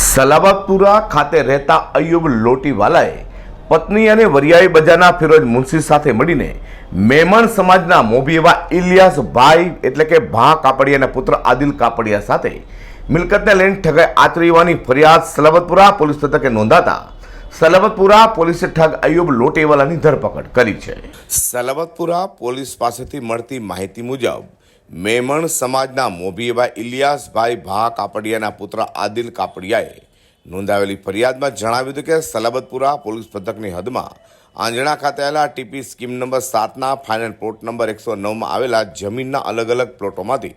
સલાબતપુરા ખાતે રહેતા અયુબ લોટીવાલાએ પત્ની અને વરિયાળી બજારના ફિરોજ મુનશી સાથે મળીને મેમણ સમાજના મોભી એવા ઇલિયાસ ભાઈ એટલે કે ભા કાપડિયાના પુત્ર આદિલ કાપડિયા સાથે મિલકતને લઈને ઠગાઈ આચરી હોવાની ફરિયાદ સલાબતપુરા પોલીસ મથકે નોંધાતા સલાબતપુરા પોલીસે ઠગ અયુબ લોટીવાલાની ધરપકડ કરી છે। સલાબતપુરા પોલીસ પાસેથી મળતી માહિતી મુજબ મેમણ સમાજના મોભી એવા ઇલિયાસભાઈ ભા કાપડિયાના પુત્ર આદિલ કાપડિયાએ નોંધાવેલી ફરિયાદમાં જણાવ્યું હતું કે સલાબતપુરા પોલીસ મથકની હદમાં આંજણા ખાતે આવેલા ટીપી સ્કીમ નંબર 7ના ફાઇનલ પ્લોટ નંબર 109માં આવેલા જમીનના અલગ અલગ પ્લોટોમાંથી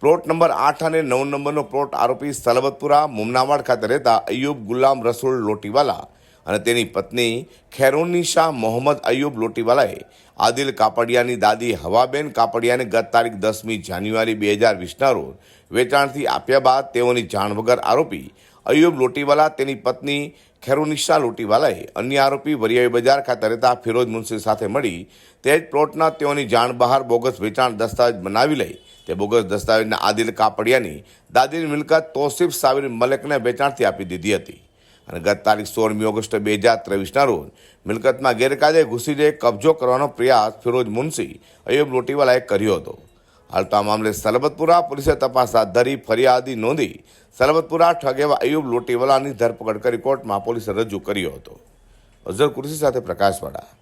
પ્લોટ નંબર 8 અને 9 નંબરનો પ્લોટ આરોપી સલાબતપુરા મુમનાવાડ ખાતે રહેતા અયુબ ગુલામ રસૂલ લોટીવાલા અને તેની પત્ની ખેરુનિશા મોહમ્મદ અયુબ લોટીવાલાએ આદિલ કાપડિયાની દાદી હવાબેન કાપડિયાને ગત તારીખ 10મી જાન્યુઆરી 2020ના રોજ વેચાણથી આપ્યા બાદ તેઓની જાણ વગર આરોપી અયુબ લોટીવાલા તેની પત્ની ખેરુનિશા લોટીવાલાએ અન્ય આરોપી વરિયાળી બજાર ખાતે રહેતા ફિરોજ મુનશી સાથે મળી તે જ પ્લોટના તેઓની જાણ બહાર બોગસ વેચાણ દસ્તાવેજ બનાવી લઈ તે બોગસ દસ્તાવેજના આદિલ કાપડિયાની દાદીની મિલકત તોસીફ સાબિર મલેકને વેચાણથી આપી દીધી હતી અને ગત તારીખ 16મી ઓગસ્ટ 2023ના રોજ મિલકતમાં ગેરકાયદે ઘૂસી જઈ કબજો કરવાનો પ્રયાસ ફિરોજ મુનશી અયુબ લોટીવાલાએ કર્યો હતો। હાલ તો આ મામલે સલાબતપુરા પોલીસે તપાસ હાથ ધરી ફરિયાદી નોંધી સલાબતપુરા ઠગ એવા અયુબ લોટીવાલાની ધરપકડ કરી કોર્ટમાં પોલીસે રજૂ કર્યો હતો। અઝર કુરેશી સાથે પ્રકાશવાળા।